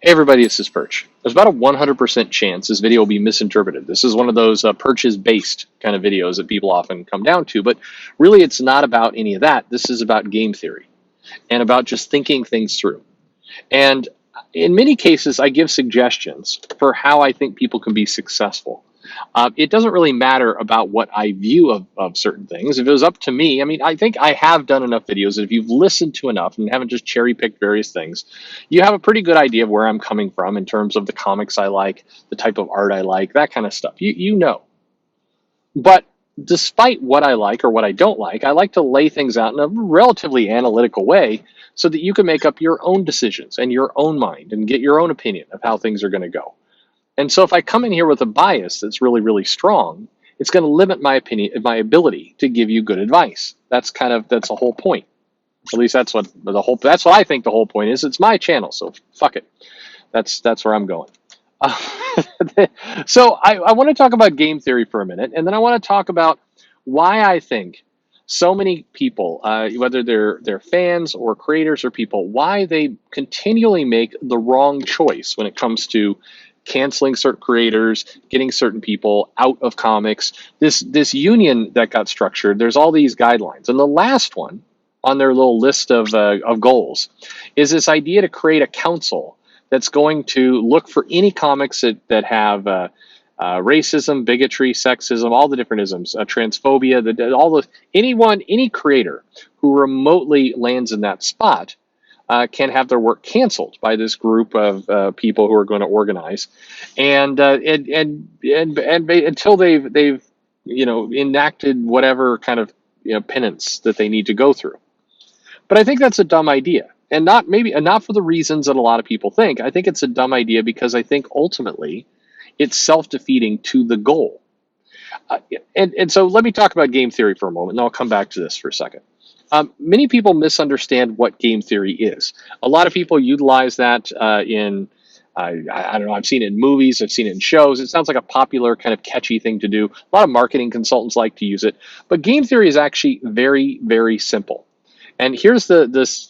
Hey everybody, this is Perch. There's about a 100% chance this video will be misinterpreted. This is one of those Perches-based kind of videos that people often come down to, but really it's not about any of that. This is about game theory and about just thinking things through. And in many cases, I give suggestions for how I think people can be successful. It doesn't really matter about what I view of certain things. If it was up to me, I mean, I think I have done enough videos that if you've listened to enough and haven't just cherry picked various things, you have a pretty good idea of where I'm coming from in terms of the comics I like, the type of art I like, that kind of stuff. You know. But despite what I like or what I don't like, I like to lay things out in a relatively analytical way so that you can make up your own decisions and your own mind and get your own opinion of how things are going to go. And so if I come in here with a bias that's really, really strong, it's going to limit my opinion, my ability to give you good advice. That's the whole point. At least that's what I think the whole point is. It's my channel, so fuck it. That's where I'm going. So I want to talk about game theory for a minute, and then I want to talk about why I think so many people, whether they're fans or creators or people, why they continually make the wrong choice when it comes to canceling certain creators, getting certain people out of comics. This union that got structured, there's all these guidelines, and the last one on their little list of goals is this idea to create a council that's going to look for any comics that have racism, bigotry, sexism, all the different isms, transphobia, any creator who remotely lands in that spot can have their work canceled by this group of people who are going to organize, and until they've enacted whatever kind of penance that they need to go through. But I think that's a dumb idea. And not for the reasons that a lot of people think. I think it's a dumb idea because I think ultimately it's self-defeating to the goal. And so let me talk about game theory for a moment, and I'll come back to this for a second. Many people misunderstand what game theory is. A lot of people utilize that I don't know, I've seen it in movies, I've seen it in shows. It sounds like a popular kind of catchy thing to do. A lot of marketing consultants like to use it. But game theory is actually very, very simple. And here's the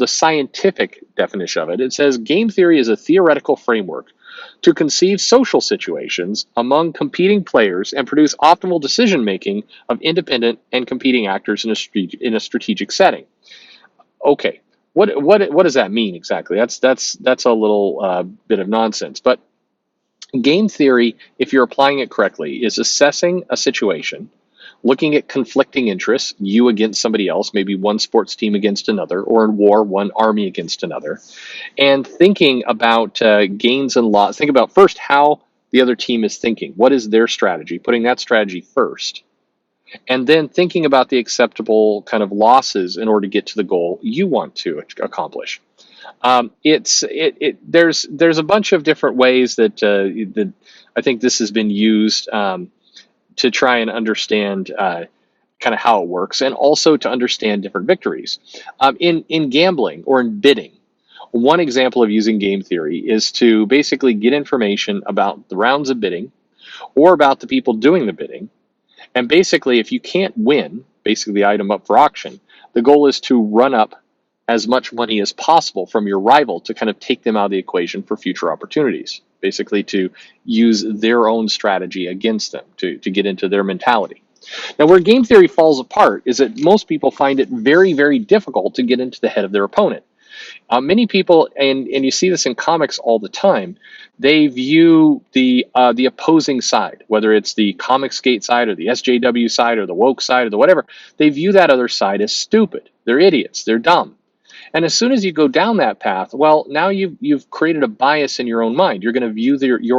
scientific definition of it. It says game theory is a theoretical framework to conceive social situations among competing players and produce optimal decision making of independent and competing actors in a strategic setting. Okay, what does that mean exactly? That's a little bit of nonsense. But game theory, if you're applying it correctly, is assessing a situation, looking at conflicting interests, you against somebody else, maybe one sports team against another, or in war, one army against another, and thinking about gains and losses. Think about first how the other team is thinking. What is their strategy? Putting that strategy first. And then thinking about the acceptable kind of losses in order to get to the goal you want to accomplish. There's a bunch of different ways that I think this has been used to try and understand kind of how it works, and also to understand different victories. In gambling or in bidding, one example of using game theory is to basically get information about the rounds of bidding or about the people doing the bidding. And basically, if you can't win, basically the item up for auction, the goal is to run up as much money as possible from your rival to kind of take them out of the equation for future opportunities, basically to use their own strategy against them, to get into their mentality. Now, where game theory falls apart is that most people find it very, very difficult to get into the head of their opponent. Many people, and you see this in comics all the time, they view the opposing side, whether it's the Comicsgate side or the SJW side or the woke side or the whatever, they view that other side as stupid. They're idiots. They're dumb. And as soon as you go down that path, well, now you've created a bias in your own mind. You're going to view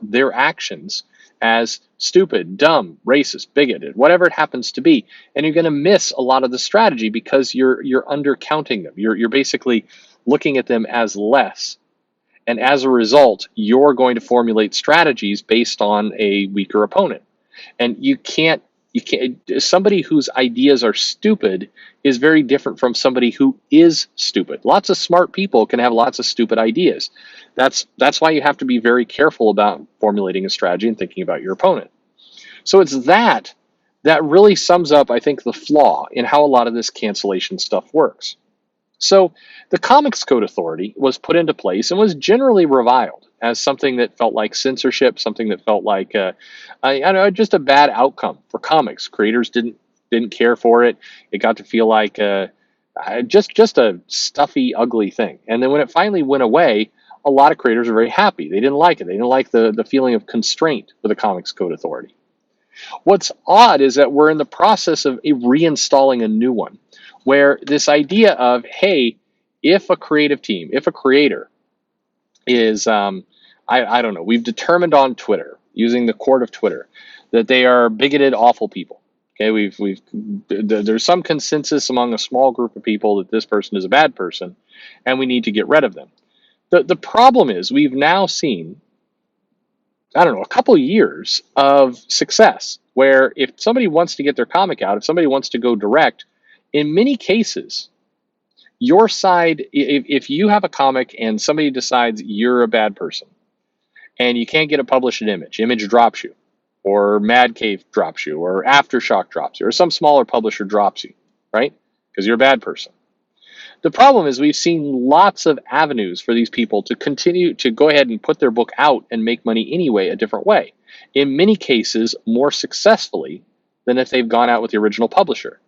their actions as stupid, dumb, racist, bigoted, whatever it happens to be, and you're going to miss a lot of the strategy because you're undercounting them. You're basically looking at them as less, and as a result, you're going to formulate strategies based on a weaker opponent. And you can't. Somebody whose ideas are stupid is very different from somebody who is stupid. Lots of smart people can have lots of stupid ideas. That's why you have to be very careful about formulating a strategy and thinking about your opponent. So it's that really sums up, I think, the flaw in how a lot of this cancellation stuff works. So the Comics Code Authority was put into place and was generally reviled as something that felt like censorship, something that felt like I don't know, just a bad outcome for comics. Creators didn't care for it. It got to feel like just a stuffy, ugly thing. And then when it finally went away, a lot of creators were very happy. They didn't like it. They didn't like the feeling of constraint with the Comics Code Authority. What's odd is that we're in the process of reinstalling a new one, where this idea of, hey, if a creative team, if a creator is, I don't know, we've determined on Twitter, using the court of Twitter, that they are bigoted, awful people. Okay, there's some consensus among a small group of people that this person is a bad person, and we need to get rid of them. The problem is we've now seen, I don't know, a couple of years of success where if somebody wants to get their comic out, if somebody wants to go direct, in many cases, your side, if you have a comic and somebody decides you're a bad person and you can't get it published at Image drops you, or Mad Cave drops you, or Aftershock drops you, or some smaller publisher drops you, right? Because you're a bad person. The problem is we've seen lots of avenues for these people to continue to go ahead and put their book out and make money anyway, a different way. In many cases, more successfully than if they've gone out with the original publisher.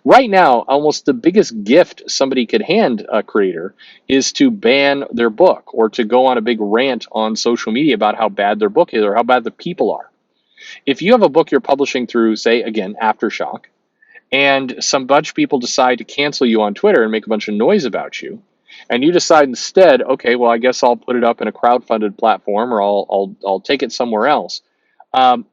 Right now, almost the biggest gift somebody could hand a creator is to ban their book or to go on a big rant on social media about how bad their book is or how bad the people are. If you have a book you're publishing through, say, again, Aftershock, and some bunch of people decide to cancel you on Twitter and make a bunch of noise about you, and you decide instead, okay, well, I guess I'll put it up in a crowdfunded platform, or I'll take it somewhere else. Um,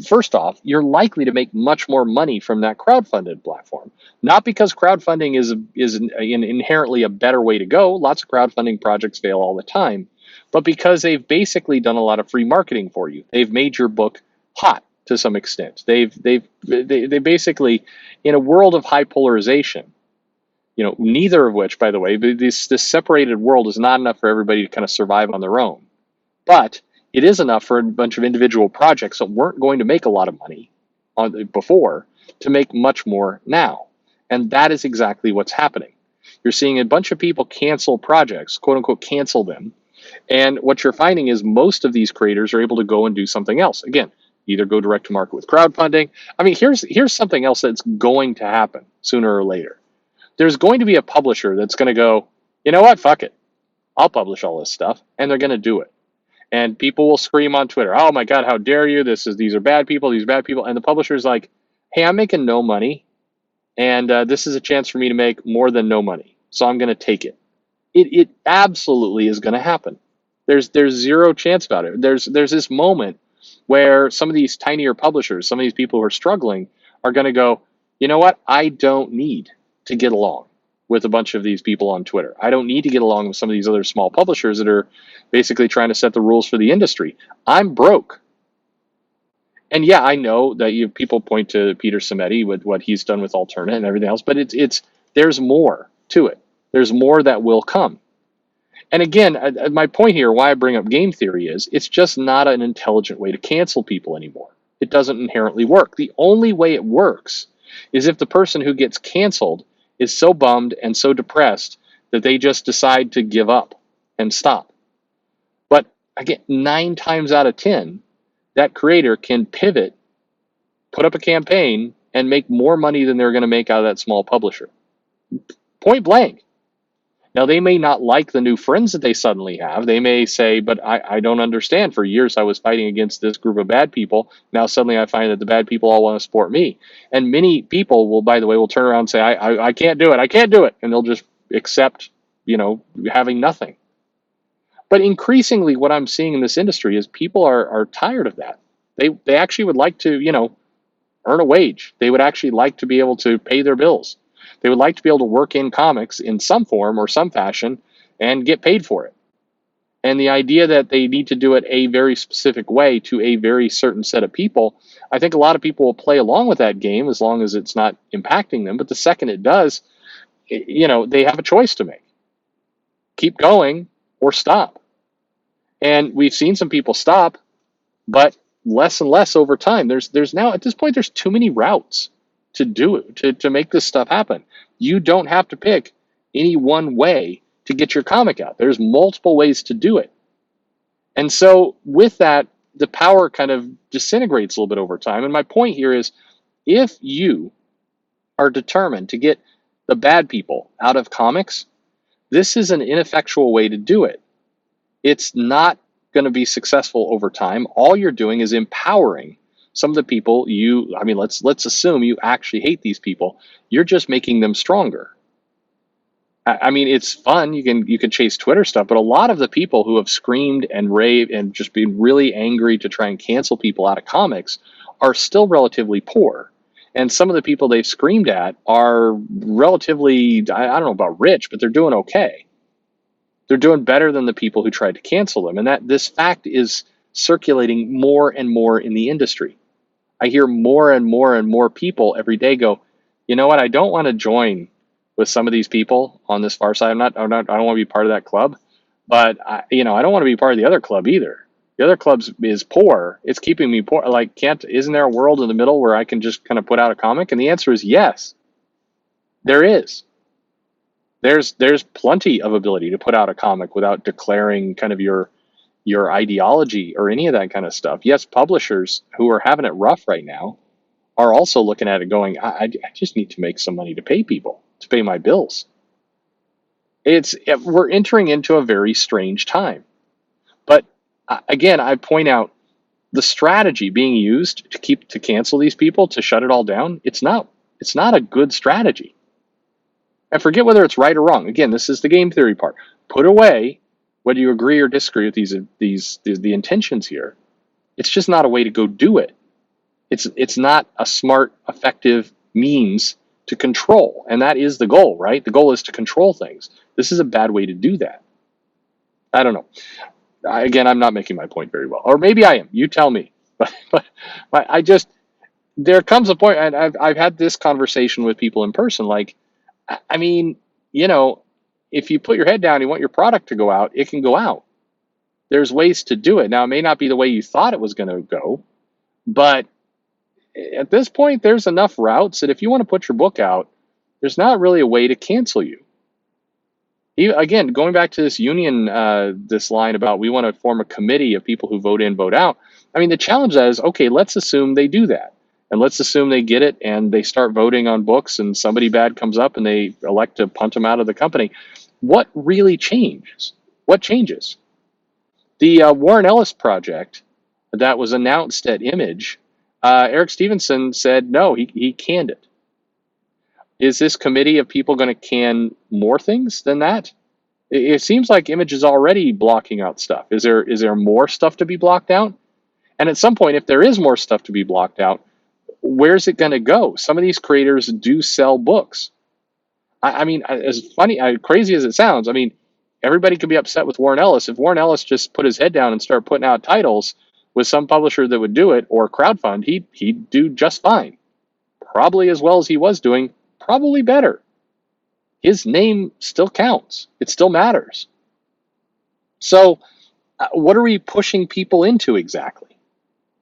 First off, you're likely to make much more money from that crowdfunded platform. Not because crowdfunding is inherently a better way to go. Lots of crowdfunding projects fail all the time, but because they've basically done a lot of free marketing for you. They've made your book hot to some extent. They basically, in a world of high polarization, neither of which, by the way, this separated world is not enough for everybody to kind of survive on their own. But it is enough for a bunch of individual projects that weren't going to make a lot of money before to make much more now. And that is exactly what's happening. You're seeing a bunch of people cancel projects, quote unquote, cancel them. And what you're finding is most of these creators are able to go and do something else. Again, either go direct to market with crowdfunding. I mean, here's something else that's going to happen sooner or later. There's going to be a publisher that's going to go, you know what, fuck it. I'll publish all this stuff. And they're going to do it. And people will scream on Twitter, oh my God, how dare you? These are bad people, these are bad people. And the publisher's like, hey, I'm making no money. And this is a chance for me to make more than no money. So I'm going to take it. It absolutely is going to happen. There's zero chance about it. There's this moment where some of these tinier publishers, some of these people who are struggling are going to go, you know what? I don't need to get along with a bunch of these people on Twitter. I don't need to get along with some of these other small publishers that are basically trying to set the rules for the industry. I'm broke. And yeah, I know that people point to Peter Simeti with what he's done with Alterna and everything else, but there's more to it. There's more that will come. And again, my point here, why I bring up game theory is it's just not an intelligent way to cancel people anymore. It doesn't inherently work. The only way it works is if the person who gets canceled is so bummed and so depressed that they just decide to give up and stop. But again, 9 times out of 10, that creator can pivot, put up a campaign, and make more money than they're going to make out of that small publisher. Point blank. Now, they may not like the new friends that they suddenly have. They may say, but I don't understand. For years, I was fighting against this group of bad people. Now, suddenly, I find that the bad people all want to support me. And many people will, by the way, will turn around and say, I can't do it. I can't do it. And they'll just accept, having nothing. But increasingly, what I'm seeing in this industry is people are tired of that. They actually would like to, earn a wage. They would actually like to be able to pay their bills. They would like to be able to work in comics in some form or some fashion and get paid for it. And the idea that they need to do it a very specific way to a very certain set of people, I think a lot of people will play along with that game as long as it's not impacting them. But the second it does, they have a choice to make. Keep going or stop. And we've seen some people stop, but less and less over time. There's now, at this point, there's too many routes to do it, to make this stuff happen. You don't have to pick any one way to get your comic out. There's multiple ways to do it. And so with that, the power kind of disintegrates a little bit over time. And my point here is, if you are determined to get the bad people out of comics, this is an ineffectual way to do it. It's not going to be successful over time. All you're doing is empowering some of the people let's assume you actually hate these people. You're just making them stronger. It's fun. You can chase Twitter stuff, but a lot of the people who have screamed and raved and just been really angry to try and cancel people out of comics are still relatively poor. And some of the people they've screamed at are relatively, I don't know about rich, but they're doing okay. They're doing better than the people who tried to cancel them. And that this fact is circulating more and more in the industry. I hear more and more and more people every day go, you know what, I don't want to join with some of these people on this far side. I don't want to be part of that club, but I don't want to be part of the other club either. The other club is poor. It's keeping me poor. Isn't there a world in the middle where I can just kind of put out a comic? And the answer is yes, there is. There's plenty of ability to put out a comic without declaring kind of your ideology or any of that kind of stuff. Yes, publishers who are having it rough right now are also looking at it going, I just need to make some money to pay people, to pay my bills. We're entering into a very strange time. But again, I point out the strategy being used to cancel these people, to shut it all down. It's not a good strategy. And forget whether it's right or wrong. Again, this is the game theory part. Put away whether you agree or disagree with the intentions here. It's just not a way to go do it. It's not a smart, effective means to control. And that is the goal, right? The goal is to control things. This is a bad way to do that. I don't know. Again, I'm not making my point very well. Or maybe I am. You tell me. But there comes a point, and I've had this conversation with people in person, like, if you put your head down, you want your product to go out, it can go out. There's ways to do it. Now, it may not be the way you thought it was going to go, but at this point, there's enough routes that if you want to put your book out, there's not really a way to cancel you. Again, going back to this union, this line about we want to form a committee of people who vote in, vote out. The challenge is, okay, let's assume they do that. And let's assume they get it and they start voting on books and somebody bad comes up and they elect to punt them out of the company. What really changes? What changes? The Warren Ellis project that was announced at Image, Eric Stevenson said, no, he canned it. Is this committee of people going to can more things than that? It seems like Image is already blocking out stuff. Is there more stuff to be blocked out? And at some point, if there is more stuff to be blocked out, where's it going to go? Some of these creators do sell books. As funny, crazy as it sounds, everybody could be upset with Warren Ellis. If Warren Ellis just put his head down and started putting out titles with some publisher that would do it or crowdfund, he'd do just fine. Probably as well as he was doing, probably better. His name still counts. It still matters. So what are we pushing people into exactly?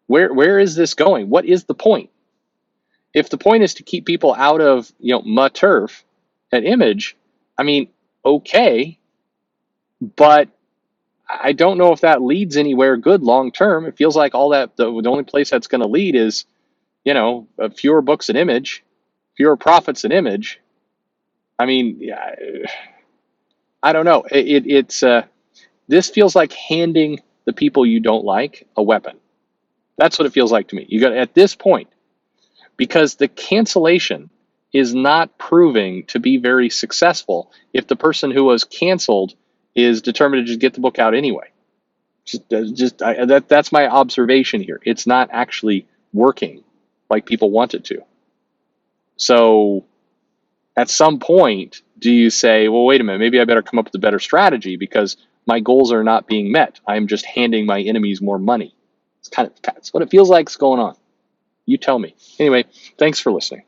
Where is this going? What is the point? If the point is to keep people out of, my turf at Image, okay, but I don't know if that leads anywhere good long term. It feels like all that the only place that's going to lead is, fewer books at Image, fewer profits at Image. I don't know. This feels like handing the people you don't like a weapon. That's what it feels like to me. You got at this point, because the cancellation is not proving to be very successful if the person who was canceled is determined to just get the book out anyway. That's my observation here. It's not actually working like people want it to. So at some point, do you say, well, wait a minute, maybe I better come up with a better strategy because my goals are not being met. I'm just handing my enemies more money. It's what it feels like is going on. You tell me. Anyway, thanks for listening.